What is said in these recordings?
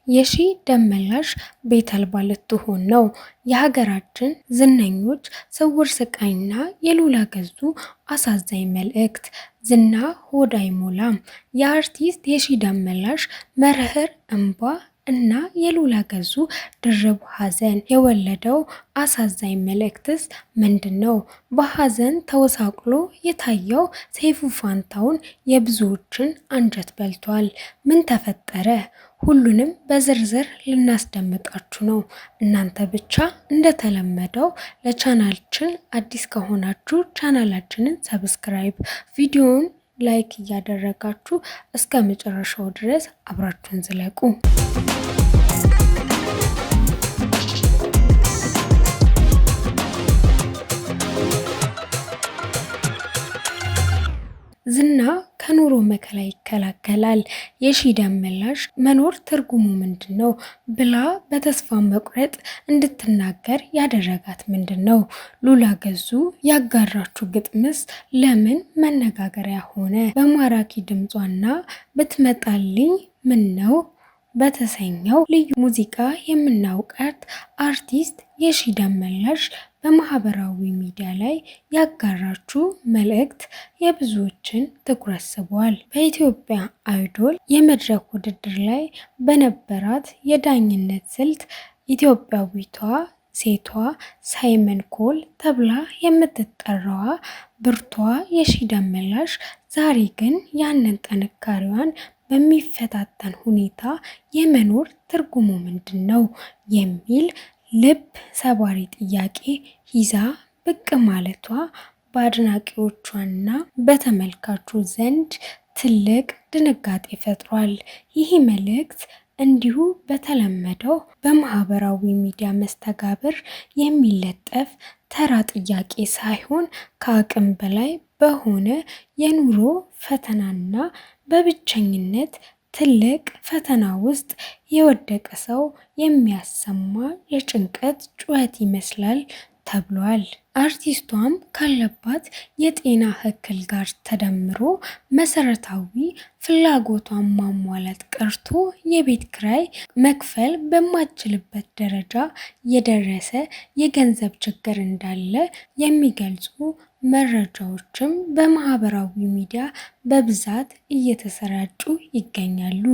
የሺ ደመላሽ ቤት አልባ ልትሆን ነው። የሀገራችን ዝነኞች ስውር ስቃይና የሉላ ገዙ አሳዛኝ መልእክት። ዝና ሆድ አይሞላም። የአርቲስት የሺ ደመላሽ መረህር እንባ እና የሉላ ገዙ ድርብ ሐዘን የወለደው አሳዛኝ መልእክትስ ምንድን ነው? በሐዘን ተወሳቅሎ የታየው ሰይፉ ፋንታሁን የብዙዎችን አንጀት በልቷል። ምን ተፈጠረ? ሁሉንም በዝርዝር ልናስደምጣችሁ ነው። እናንተ ብቻ እንደተለመደው ለቻናላችን አዲስ ከሆናችሁ ቻናላችንን ሰብስክራይብ፣ ቪዲዮውን ላይክ እያደረጋችሁ እስከ መጨረሻው ድረስ አብራችሁን ዝለቁ። ዝና ከኑሮ መከራ ይከላከላል። የሺ ደመላሽ መኖር ትርጉሙ ምንድን ነው ብላ በተስፋ መቁረጥ እንድትናገር ያደረጋት ምንድን ነው? ሉላ ገዙ ያጋራችው ግጥምስ ለምን መነጋገሪያ ሆነ? በማራኪ ድምጿና ብትመጣልኝ ምን ነው በተሰኘው ልዩ ሙዚቃ የምናውቃት አርቲስት የሺ ደመላሽ በማህበራዊ ሚዲያ ላይ ያጋራችው መልእክት የብዙዎችን ትኩረት ስቧል። በኢትዮጵያ አይዶል የመድረክ ውድድር ላይ በነበራት የዳኝነት ስልት ኢትዮጵያዊቷ ሴቷ ሳይመን ኮል ተብላ የምትጠራዋ ብርቷ የሺ ደመላሽ ዛሬ ግን ያንን ጥንካሬዋን በሚፈታተን ሁኔታ የመኖር ትርጉሙ ምንድን ነው የሚል ልብ ሰባሪ ጥያቄ ይዛ ብቅ ማለቷ በአድናቂዎቿና በተመልካቹ ዘንድ ትልቅ ድንጋጤ ፈጥሯል። ይህ መልእክት እንዲሁ በተለመደው በማህበራዊ ሚዲያ መስተጋብር የሚለጠፍ ተራ ጥያቄ ሳይሆን ከአቅም በላይ በሆነ የኑሮ ፈተናና በብቸኝነት ትልቅ ፈተና ውስጥ የወደቀ ሰው የሚያሰማ የጭንቀት ጩኸት ይመስላል ተብሏል። አርቲስቷም ካለባት የጤና እክል ጋር ተደምሮ መሰረታዊ ፍላጎቷን ማሟላት ቀርቶ የቤት ኪራይ መክፈል በማትችልበት ደረጃ የደረሰ የገንዘብ ችግር እንዳለ የሚገልጹ መረጃዎችም በማህበራዊ ሚዲያ በብዛት እየተሰራጩ ይገኛሉ።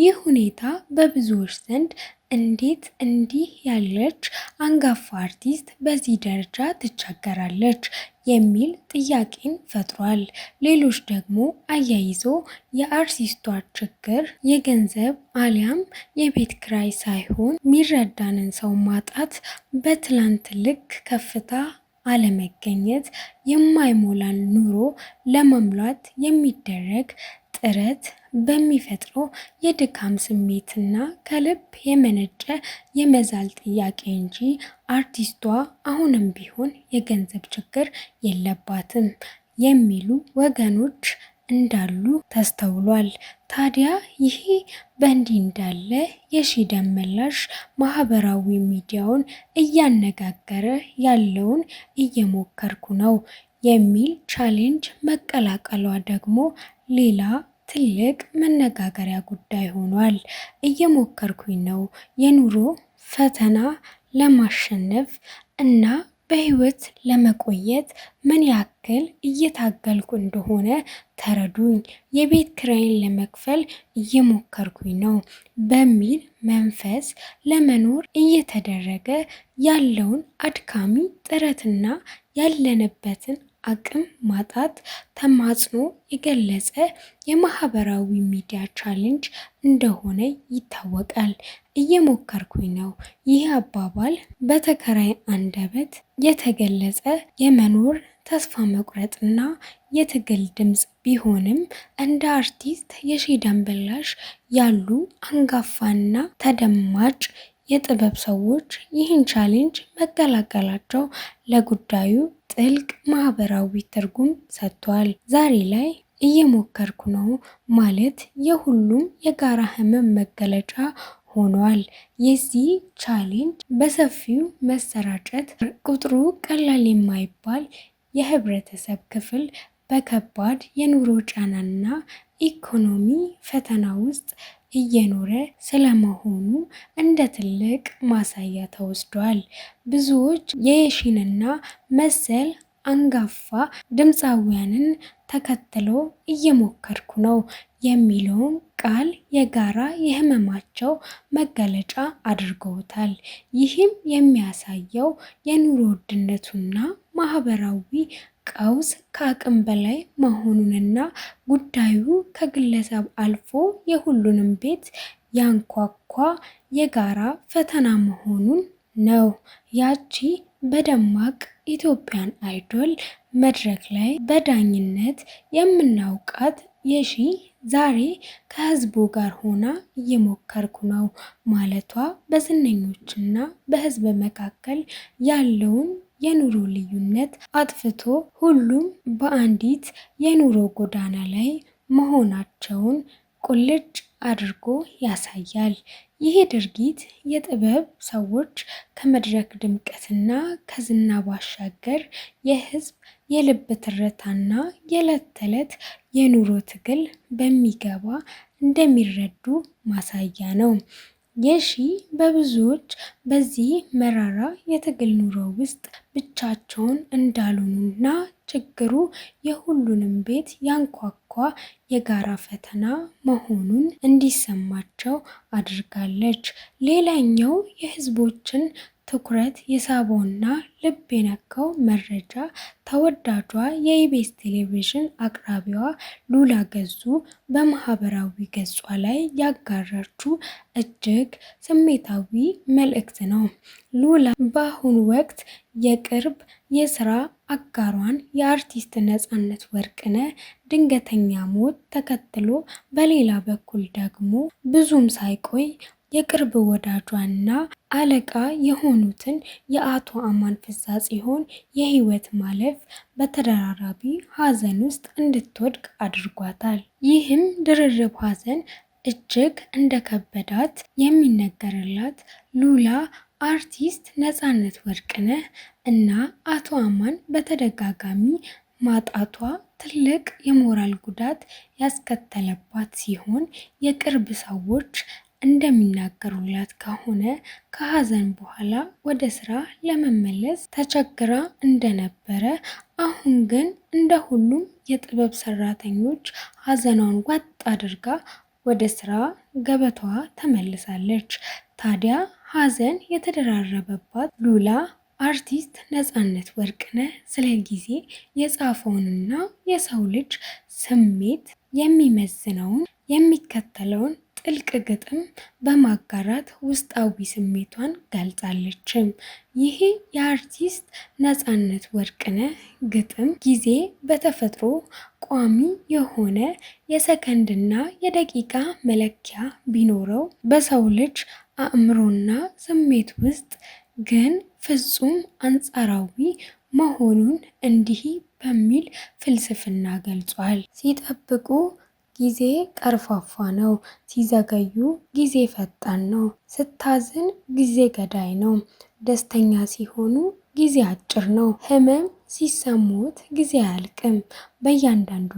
ይህ ሁኔታ በብዙዎች ዘንድ እንዴት እንዲህ ያለች አንጋፋ አርቲስት በዚህ ደረጃ ትቸገራለች የሚል ጥያቄን ፈጥሯል። ሌሎች ደግሞ አያይዞ የአርቲስቷ ችግር የገንዘብ አሊያም የቤት ኪራይ ሳይሆን ሚረዳንን ሰው ማጣት፣ በትላንት ልክ ከፍታ አለመገኘት፣ የማይሞላን ኑሮ ለመሙላት የሚደረግ ጥረት በሚፈጥረው የድካም ስሜትና ከልብ የመነጨ የመዛል ጥያቄ እንጂ አርቲስቷ አሁንም ቢሆን የገንዘብ ችግር የለባትም የሚሉ ወገኖች እንዳሉ ተስተውሏል። ታዲያ ይሄ በእንዲህ እንዳለ የሺ ደመላሽ ማህበራዊ ሚዲያውን እያነጋገረ ያለውን እየሞከርኩ ነው የሚል ቻሌንጅ መቀላቀሏ ደግሞ ሌላ ትልቅ መነጋገሪያ ጉዳይ ሆኗል። እየሞከርኩኝ ነው የኑሮ ፈተና ለማሸነፍ እና በህይወት ለመቆየት ምን ያክል እየታገልኩ እንደሆነ ተረዱኝ። የቤት ኪራይን ለመክፈል እየሞከርኩኝ ነው በሚል መንፈስ ለመኖር እየተደረገ ያለውን አድካሚ ጥረትና ያለንበትን አቅም ማጣት ተማጽኖ የገለጸ የማህበራዊ ሚዲያ ቻሌንጅ እንደሆነ ይታወቃል። እየሞከርኩኝ ነው። ይህ አባባል በተከራይ አንደበት የተገለጸ የመኖር ተስፋ መቁረጥና የትግል ድምፅ ቢሆንም እንደ አርቲስት የሺ ደመላሽ ያሉ አንጋፋና ተደማጭ የጥበብ ሰዎች ይህን ቻሌንጅ መቀላቀላቸው ለጉዳዩ ጥልቅ ማህበራዊ ትርጉም ሰጥቷል። ዛሬ ላይ እየሞከርኩ ነው ማለት የሁሉም የጋራ ህመም መገለጫ ሆኗል። የዚህ ቻሌንጅ በሰፊው መሰራጨት ቁጥሩ ቀላል የማይባል የህብረተሰብ ክፍል በከባድ የኑሮ ጫናና ኢኮኖሚ ፈተና ውስጥ እየኖረ ስለመሆኑ እንደ ትልቅ ማሳያ ተወስዷል። ብዙዎች የየሺንና መሰል አንጋፋ ድምፃውያንን ተከትሎ እየሞከርኩ ነው የሚለውን ቃል የጋራ የህመማቸው መገለጫ አድርገውታል። ይህም የሚያሳየው የኑሮ ውድነቱና ማህበራዊ ቀውስ ከአቅም በላይ መሆኑንና ጉዳዩ ከግለሰብ አልፎ የሁሉንም ቤት ያንኳኳ የጋራ ፈተና መሆኑን ነው። ያቺ በደማቅ ኢትዮጵያን አይዶል መድረክ ላይ በዳኝነት የምናውቃት የሺ ዛሬ ከህዝቡ ጋር ሆና እየሞከርኩ ነው ማለቷ በዝነኞችና በህዝብ መካከል ያለውን የኑሮ ልዩነት አጥፍቶ ሁሉም በአንዲት የኑሮ ጎዳና ላይ መሆናቸውን ቁልጭ አድርጎ ያሳያል። ይህ ድርጊት የጥበብ ሰዎች ከመድረክ ድምቀትና ከዝና ባሻገር የህዝብ የልብ ትርታና የዕለት ተዕለት የኑሮ ትግል በሚገባ እንደሚረዱ ማሳያ ነው። የሺ በብዙዎች በዚህ መራራ የትግል ኑሮ ውስጥ ብቻቸውን እንዳልሆኑና ችግሩ የሁሉንም ቤት ያንኳኳ የጋራ ፈተና መሆኑን እንዲሰማቸው አድርጋለች። ሌላኛው የህዝቦችን ትኩረት የሳበውና ልብ የነካው መረጃ ተወዳጇ የኢቢኤስ ቴሌቪዥን አቅራቢዋ ሉላ ገዙ በማህበራዊ ገጿ ላይ ያጋራችው እጅግ ስሜታዊ መልእክት ነው። ሉላ በአሁኑ ወቅት የቅርብ የስራ አጋሯን የአርቲስት ነፃነት ወርቅነህ ድንገተኛ ሞት ተከትሎ በሌላ በኩል ደግሞ ብዙም ሳይቆይ የቅርብ ወዳጇና አለቃ የሆኑትን የአቶ አማን ፍስሐጽዮን የህይወት ማለፍ በተደራራቢ ሀዘን ውስጥ እንድትወድቅ አድርጓታል። ይህም ድርርብ ሀዘን እጅግ እንደከበዳት የሚነገርላት ሉላ አርቲስት ነፃነት ወርቅነህ እና አቶ አማን በተደጋጋሚ ማጣቷ ትልቅ የሞራል ጉዳት ያስከተለባት ሲሆን የቅርብ ሰዎች እንደሚናገሩላት ከሆነ ከሀዘን በኋላ ወደ ስራ ለመመለስ ተቸግራ እንደነበረ፣ አሁን ግን እንደ ሁሉም የጥበብ ሰራተኞች ሀዘኗን ዋጥ አድርጋ ወደ ስራ ገበታዋ ተመልሳለች። ታዲያ ሀዘን የተደራረበባት ሉላ አርቲስት ነፃነት ወርቅነህ ስለ ጊዜ የጻፈውንና የሰው ልጅ ስሜት የሚመዝነውን የሚከተለውን ጥልቅ ግጥም በማጋራት ውስጣዊ ስሜቷን ገልጻለችም። ይህ የአርቲስት ነፃነት ወርቅነህ ግጥም ጊዜ በተፈጥሮ ቋሚ የሆነ የሰከንድና የደቂቃ መለኪያ ቢኖረው በሰው ልጅ አእምሮና ስሜት ውስጥ ግን ፍጹም አንጻራዊ መሆኑን እንዲህ በሚል ፍልስፍና ገልጿል። ሲጠብቁ ጊዜ ቀርፋፋ ነው፣ ሲዘገዩ ጊዜ ፈጣን ነው። ስታዝን ጊዜ ገዳይ ነው፣ ደስተኛ ሲሆኑ ጊዜ አጭር ነው። ህመም ሲሰሙት ጊዜ አያልቅም። በእያንዳንዱ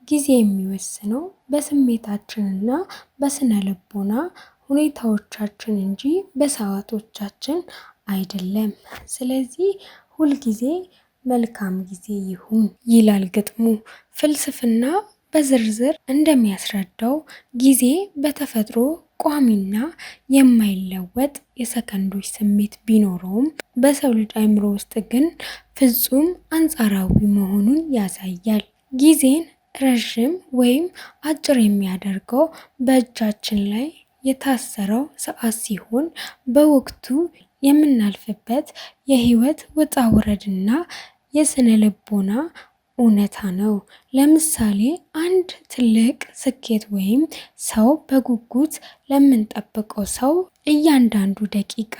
ጊዜ የሚወስነው በስሜታችንና በስነ ልቦና ሁኔታዎቻችን እንጂ በሰዓቶቻችን አይደለም። ስለዚህ ሁልጊዜ መልካም ጊዜ ይሁን ይላል ግጥሙ። ፍልስፍና በዝርዝር እንደሚያስረዳው ጊዜ በተፈጥሮ ቋሚና የማይለወጥ የሰከንዶች ስሜት ቢኖረውም በሰው ልጅ አእምሮ ውስጥ ግን ፍጹም አንጻራዊ መሆኑን ያሳያል። ጊዜን ረዥም ወይም አጭር የሚያደርገው በእጃችን ላይ የታሰረው ሰዓት ሲሆን በወቅቱ የምናልፍበት የህይወት ውጣ ውረድና የስነ ልቦና እውነታ ነው። ለምሳሌ አንድ ትልቅ ስኬት ወይም ሰው በጉጉት ለምንጠብቀው ሰው እያንዳንዱ ደቂቃ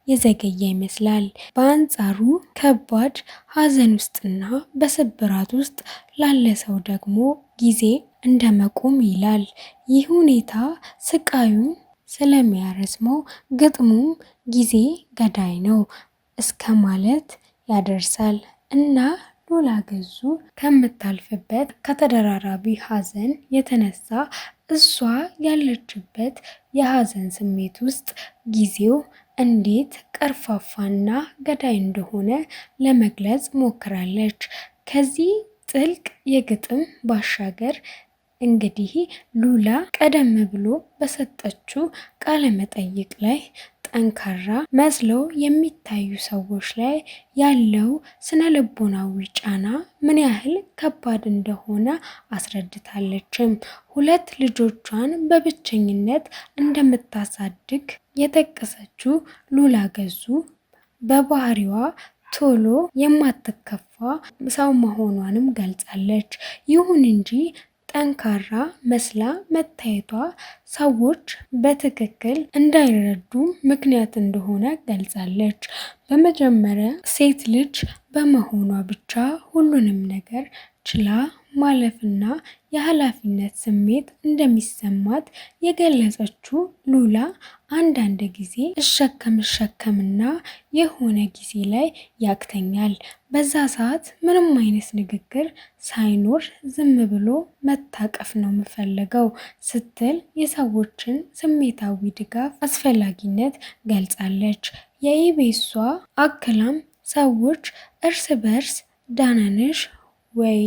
የዘገየ ይመስላል። በአንጻሩ ከባድ ሀዘን ውስጥና በስብራት ውስጥ ላለ ሰው ደግሞ ጊዜ እንደመቆም ይላል። ይህ ሁኔታ ስቃዩን ስለሚያረዝመው ግጥሙም ጊዜ ገዳይ ነው እስከ ማለት ያደርሳል እና ሉላ ገዙ ከምታልፍበት ከተደራራቢ ሀዘን የተነሳ እሷ ያለችበት የሀዘን ስሜት ውስጥ ጊዜው እንዴት ቀርፋፋና ገዳይ እንደሆነ ለመግለጽ ሞክራለች። ከዚህ ጥልቅ የግጥም ባሻገር እንግዲህ ሉላ ቀደም ብሎ በሰጠችው ቃለ መጠይቅ ላይ ጠንካራ መስለው የሚታዩ ሰዎች ላይ ያለው ስነ ልቦናዊ ጫና ምን ያህል ከባድ እንደሆነ አስረድታለችም። 2 ልጆቿን በብቸኝነት እንደምታሳድግ የጠቀሰችው ሉላ ገዙ በባህሪዋ ቶሎ የማትከፋ ሰው መሆኗንም ገልጻለች። ይሁን እንጂ ጠንካራ መስላ መታየቷ ሰዎች በትክክል እንዳይረዱ ምክንያት እንደሆነ ገልጻለች። በመጀመሪያ ሴት ልጅ በመሆኗ ብቻ ሁሉንም ነገር ችላ ማለፍና የኃላፊነት ስሜት እንደሚሰማት የገለጸችው ሉላ አንዳንድ ጊዜ እሸከምና የሆነ ጊዜ ላይ ያቅተኛል፣ በዛ ሰዓት ምንም አይነት ንግግር ሳይኖር ዝም ብሎ መታቀፍ ነው የምፈልገው ስትል የሰዎችን ስሜታዊ ድጋፍ አስፈላጊነት ገልጻለች። የኢቤሷ አክላም ሰዎች እርስ በርስ ደህና ነሽ ወይ፣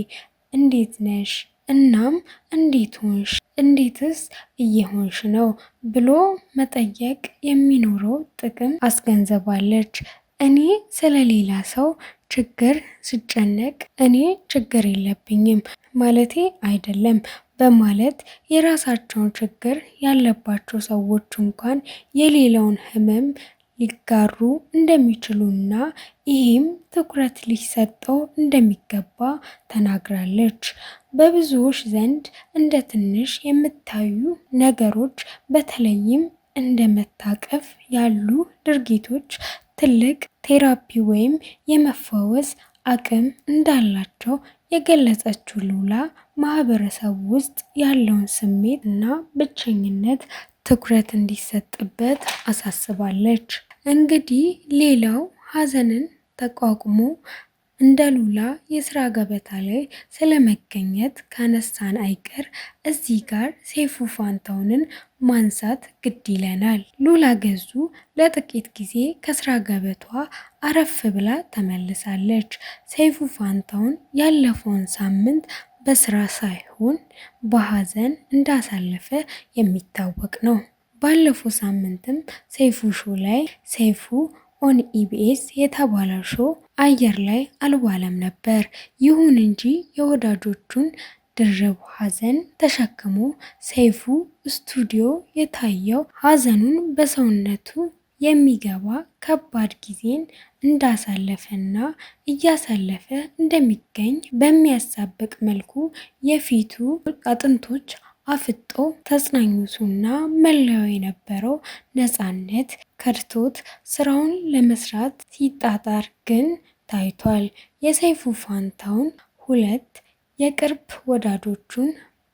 እንዴት ነሽ፣ እናም እንዴት ሆንሽ፣ እንዴትስ እየሆንሽ ነው ብሎ መጠየቅ የሚኖረው ጥቅም አስገንዝባለች። እኔ ስለሌላ ሰው ችግር ስጨነቅ እኔ ችግር የለብኝም ማለቴ አይደለም በማለት የራሳቸውን ችግር ያለባቸው ሰዎች እንኳን የሌላውን ህመም ሊጋሩ እንደሚችሉና ይህም ትኩረት ሊሰጠው እንደሚገባ ተናግራለች። በብዙዎች ዘንድ እንደ ትንሽ የሚታዩ ነገሮች በተለይም እንደ መታቀፍ ያሉ ድርጊቶች ትልቅ ቴራፒ ወይም የመፈወስ አቅም እንዳላቸው የገለጸችው ሉላ ማህበረሰብ ውስጥ ያለውን ስሜት እና ብቸኝነት ትኩረት እንዲሰጥበት አሳስባለች። እንግዲህ ሌላው ሀዘንን ተቋቁሞ እንደ ሉላ የስራ ገበታ ላይ ስለመገኘት ካነሳን አይቀር እዚህ ጋር ሰይፉ ፋንታሁንን ማንሳት ግድ ይለናል። ሉላ ገዙ ለጥቂት ጊዜ ከስራ ገበቷ አረፍ ብላ ተመልሳለች። ሰይፉ ፋንታሁን ያለፈውን ሳምንት በስራ ሳይሆን በሀዘን እንዳሳለፈ የሚታወቅ ነው። ባለፈው ሳምንትም ሰይፉ ሾው ላይ ሰይፉ ኦን ኢቢኤስ የተባለው ሾው አየር ላይ አልዋለም ነበር። ይሁን እንጂ የወዳጆቹን ድርብ ሀዘን ተሸክሞ ሰይፉ ስቱዲዮ የታየው ሀዘኑን በሰውነቱ የሚገባ ከባድ ጊዜን እንዳሳለፈና እያሳለፈ እንደሚገኝ በሚያሳብቅ መልኩ የፊቱ አጥንቶች አፍጦ ተጽናኙቱና መለያው የነበረው ነፃነት ከድቶት ስራውን ለመስራት ሲጣጣር ግን ታይቷል። የሰይፉ ፋንታሁን 2 የቅርብ ወዳጆቹን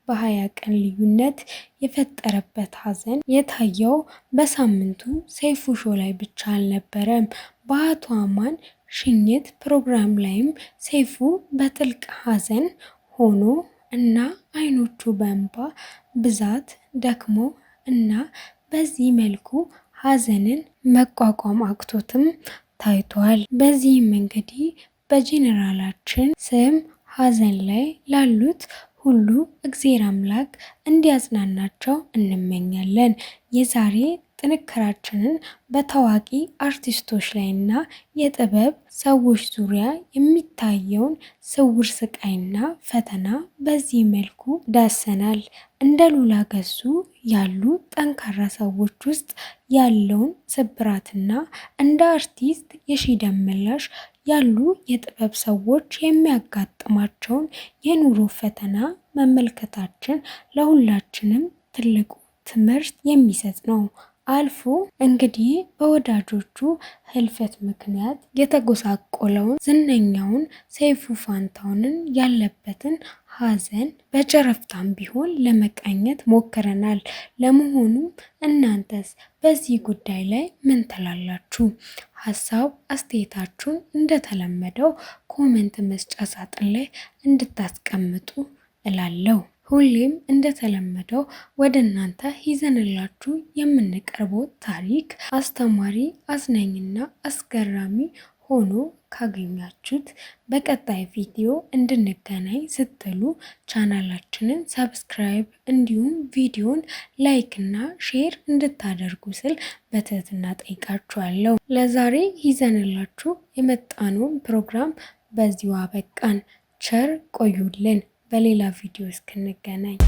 በ20 ቀን ልዩነት የፈጠረበት ሀዘን የታየው በሳምንቱ ሰይፉ ሾው ላይ ብቻ አልነበረም። በአቶ አማን ሽኝት ፕሮግራም ላይም ሰይፉ በጥልቅ ሀዘን ሆኖ እና አይኖቹ በእንባ ብዛት ደክሞ እና በዚህ መልኩ ሀዘንን መቋቋም አቅቶትም ታይቷል። በዚህም እንግዲህ በጄኔራላችን ስም ሀዘን ላይ ላሉት ሁሉ እግዜር አምላክ እንዲያጽናናቸው እንመኛለን። የዛሬ ጥንክራችንን በታዋቂ አርቲስቶች ላይና የጥበብ ሰዎች ዙሪያ የሚታየውን ስውር ስቃይና ፈተና በዚህ መልኩ ዳሰናል። እንደ ሉላ ገዙ ያሉ ጠንካራ ሰዎች ውስጥ ያለውን ስብራትና እንደ አርቲስት የሺ ደመላሽ ያሉ የጥበብ ሰዎች የሚያጋጥማቸውን የኑሮ ፈተና መመልከታችን ለሁላችንም ትልቁ ትምህርት የሚሰጥ ነው። አልፎ እንግዲህ በወዳጆቹ ህልፈት ምክንያት የተጎሳቆለውን ዝነኛውን ሰይፉ ፋንታሁንን ያለበትን ሀዘን በጨረፍታም ቢሆን ለመቃኘት ሞክረናል። ለመሆኑም እናንተስ በዚህ ጉዳይ ላይ ምን ትላላችሁ? ሀሳብ አስተያየታችሁን እንደተለመደው ኮሜንት መስጫ ሳጥን ላይ እንድታስቀምጡ እላለሁ። ሁሌም እንደተለመደው ወደ እናንተ ይዘንላችሁ የምንቀርበው ታሪክ አስተማሪ፣ አዝናኝና አስገራሚ ሆኖ ካገኛችሁት በቀጣይ ቪዲዮ እንድንገናኝ ስትሉ ቻናላችንን ሰብስክራይብ እንዲሁም ቪዲዮን ላይክ እና ሼር እንድታደርጉ ስል በትህትና ጠይቃችኋለሁ። ለዛሬ ይዘንላችሁ የመጣነውን ፕሮግራም በዚሁ አበቃን። ቸር ቆዩልን። በሌላ ቪዲዮ እስክንገናኝ